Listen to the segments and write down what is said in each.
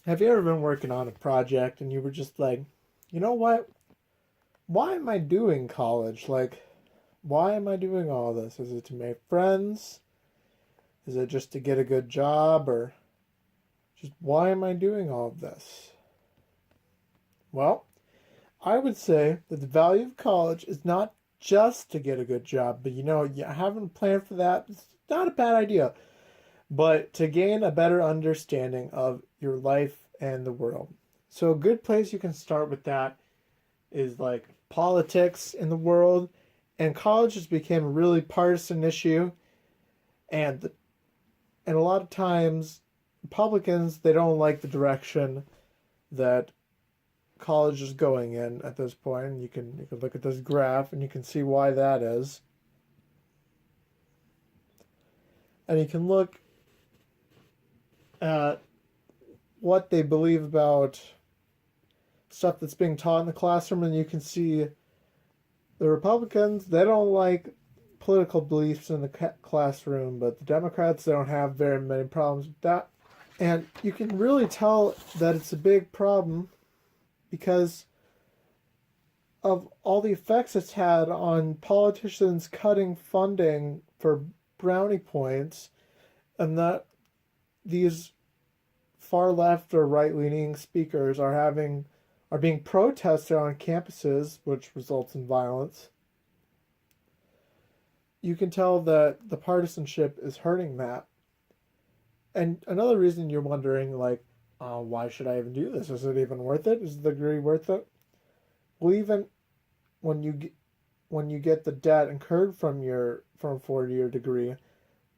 Have you ever been working on a project and you were just like, you know what? Why am I doing college? Like, why am I doing all this? Is it to make friends? Is it just to get a good job? Or just why am I doing all of this? Well, I would say that the value of college is not just to get a good job, but you haven't planned for that. It's not a bad idea, but to gain a better understanding of your life and the world. So, a good place you can start with that is like politics in the world, and college has become a really partisan issue, and and a lot of times Republicans they don't like the direction that college is going in at this point. And you can look at this graph and you can see why that is, and you can look at what they believe about stuff that's being taught in the classroom, and you can see the Republicans, they don't like political beliefs in the classroom, but the Democrats, they don't have very many problems with that. And you can really tell that it's a big problem because of all the effects it's had on politicians cutting funding for brownie points, and that these far left or right leaning speakers are being protested on campuses, which results in violence. You can tell that the partisanship is hurting that. And another reason you're wondering, like, why should I even do this? Is it even worth it? Is the degree worth it? Well, even when you get the debt incurred from 4 year degree,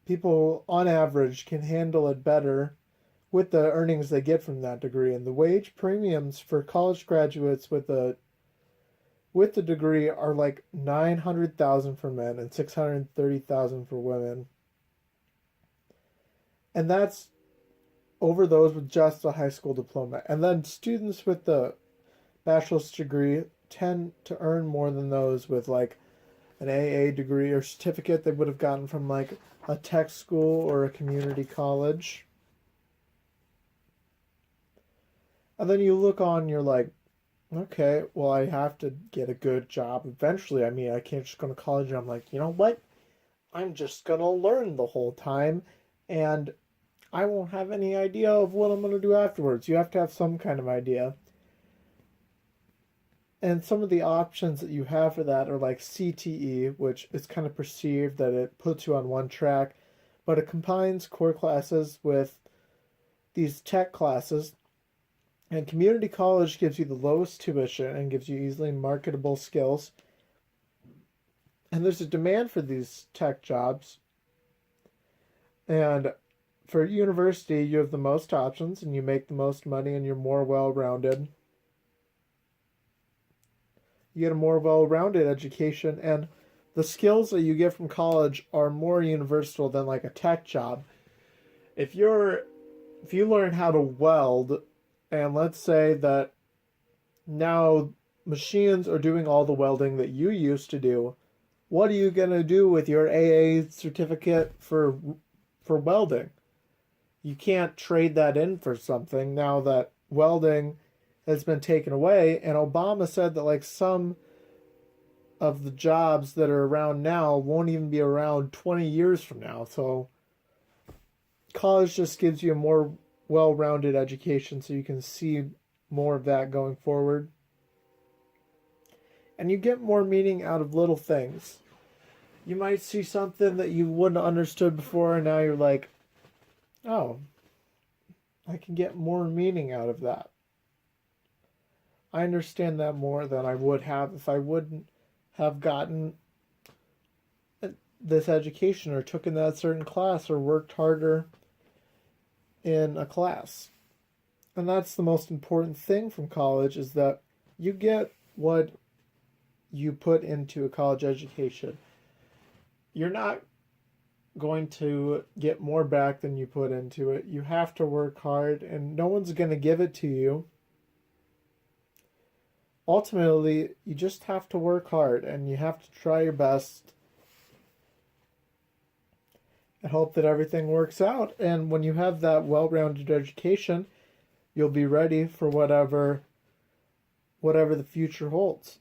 people on average can handle it better with the earnings they get from that degree. And the wage premiums for college graduates with the degree are like 900,000 for men and 630,000 for women. And that's over those with just a high school diploma. And then students with the bachelor's degree tend to earn more than those with like an AA degree or certificate they would have gotten from like a tech school or a community college. And then you look on, you're like, okay, well, I have to get a good job eventually. I mean, I can't just go to college and I'm like, you know what? I'm just going to learn the whole time and I won't have any idea of what I'm going to do afterwards. You have to have some kind of idea. And some of the options that you have for that are like CTE, which is kind of perceived that it puts you on one track, but it combines core classes with these tech classes. And community college gives you the lowest tuition and gives you easily marketable skills. And there's a demand for these tech jobs. And for university, you have the most options and you make the most money and you're more well rounded. You get a more well rounded education, and the skills that you get from college are more universal than like a tech job. If you learn how to weld, and let's say that now machines are doing all the welding that you used to do, what are you going to do with your AA certificate for welding? You can't trade that in for something now that welding has been taken away. And Obama said that like some of the jobs that are around now won't even be around 20 years from now. So college just gives you a more well-rounded education so you can see more of that going forward. And you get more meaning out of little things. You might see something that you wouldn't have understood before, and now you're like, oh, I can get more meaning out of that. I understand that more than I would have if I wouldn't have gotten this education or taken that certain class or worked harder in a class. And that's the most important thing from college, is that you get what you put into a college education. You're not going to get more back than you put into it. You have to work hard, and no one's going to give it to you. Ultimately, you just have to work hard, and you have to try your best and hope that everything works out. And when you have that well-rounded education, you'll be ready for whatever the future holds.